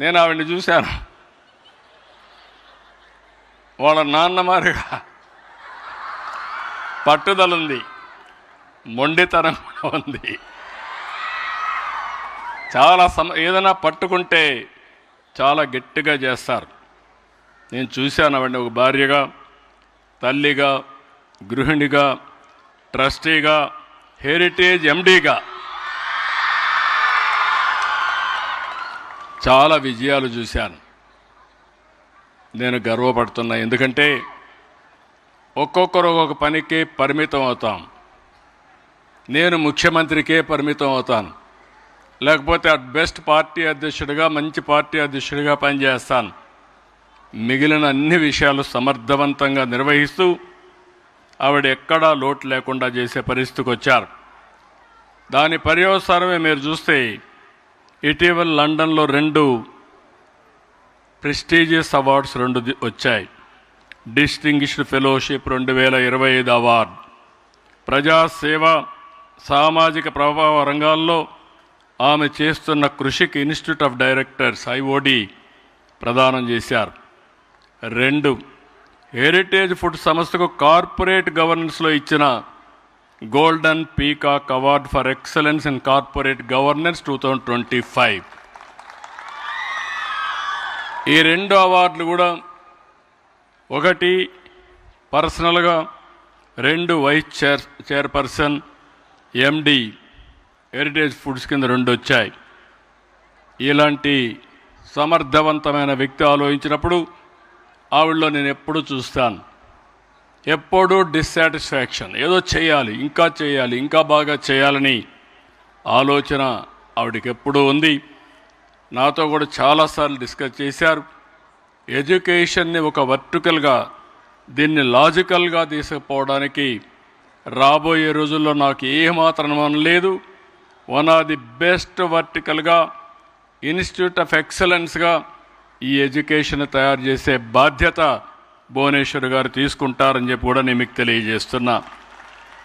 నేను ఆవిడ్ని చూశాను. వాళ్ళ నాన్నమారిగా పట్టుదల ఉంది, మొండితనం కూడా ఉంది. చాలా ఏదైనా పట్టుకుంటే చాలా గట్టిగా చేస్తారు. నేను చూశాను ఆవిడని ఒక భార్యగా, తల్లిగా, గృహిణిగా, ట్రస్టీగా, హెరిటేజ్ ఎండీగా చాలా విజయాలు చూశాను. నేను గర్వపడుతున్నా. ఎందుకంటే ఒక్కొక్కరు ఒక్కొక్క పనికి పరిమితం అవుతాం. నేను ముఖ్యమంత్రికే పరిమితం అవుతాను, లేకపోతే అట్ బెస్ట్ పార్టీ అధ్యక్షుడిగా, మంచి పార్టీ అధ్యక్షుడిగా పనిచేస్తాను. మిగిలిన అన్ని విషయాలు సమర్థవంతంగా నిర్వహిస్తూ ఆవిడ ఎక్కడా లోటు లేకుండా చేసే పరిస్థితికి వచ్చారు. దాని పర్యవసానమే మీరు చూస్తే ఇటీవల లండన్లో 2 ప్రెస్టీజియస్ అవార్డ్స్ 2 వచ్చాయి. డిస్టింగ్విష్డ్ ఫెలోషిప్ 2025 అవార్డు, ప్రజాసేవ, సామాజిక ప్రభావ రంగాల్లో ఆమె చేస్తున్న కృషికి ఇన్స్టిట్యూట్ ఆఫ్ డైరెక్టర్స్ IOD ప్రదానం చేశారు. 2 హెరిటేజ్ ఫుడ్ సంస్థకు కార్పొరేట్ గవర్నెన్స్లో ఇచ్చిన golden peacock award for excellence in corporate governance 2025. ఈ 2 అవార్డులు కూడా, ఒకటి పర్సనల్గా, 2 vice chairperson MD Heritage Foods కింద 2 వచ్చాయి. ఇలాంటి సమర్థవంతమైన వ్యక్తి ఆలోచించినప్పుడు ఆవిడలో నేను ఎప్పుడూ చూస్తాను, ఎప్పుడూ డిస్సాటిస్ఫాక్షన్, ఏదో చేయాలి, ఇంకా చేయాలి, ఇంకా బాగా చేయాలని ఆలోచన ఆవిడకి ఎప్పుడూ ఉంది. నాతో కూడా చాలాసార్లు డిస్కస్ చేశారు. ఎడ్యుకేషన్ని ఒక వర్టికల్గా, దీన్ని లాజికల్గా తీసుకుపోవడానికి రాబోయే రోజుల్లో నాకు ఏమాత్రం అనుమానం లేదు. వన్ ఆఫ్ ది బెస్ట్ వర్టికల్గా, ఇన్స్టిట్యూట్ ఆఫ్ ఎక్సలెన్స్గా ఈ ఎడ్యుకేషన్ తయారు చేసే బాధ్యత భువనేశ్వర్ గారు తీసుకుంటారని చెప్పి కూడా నేను మీకు తెలియజేస్తున్నా.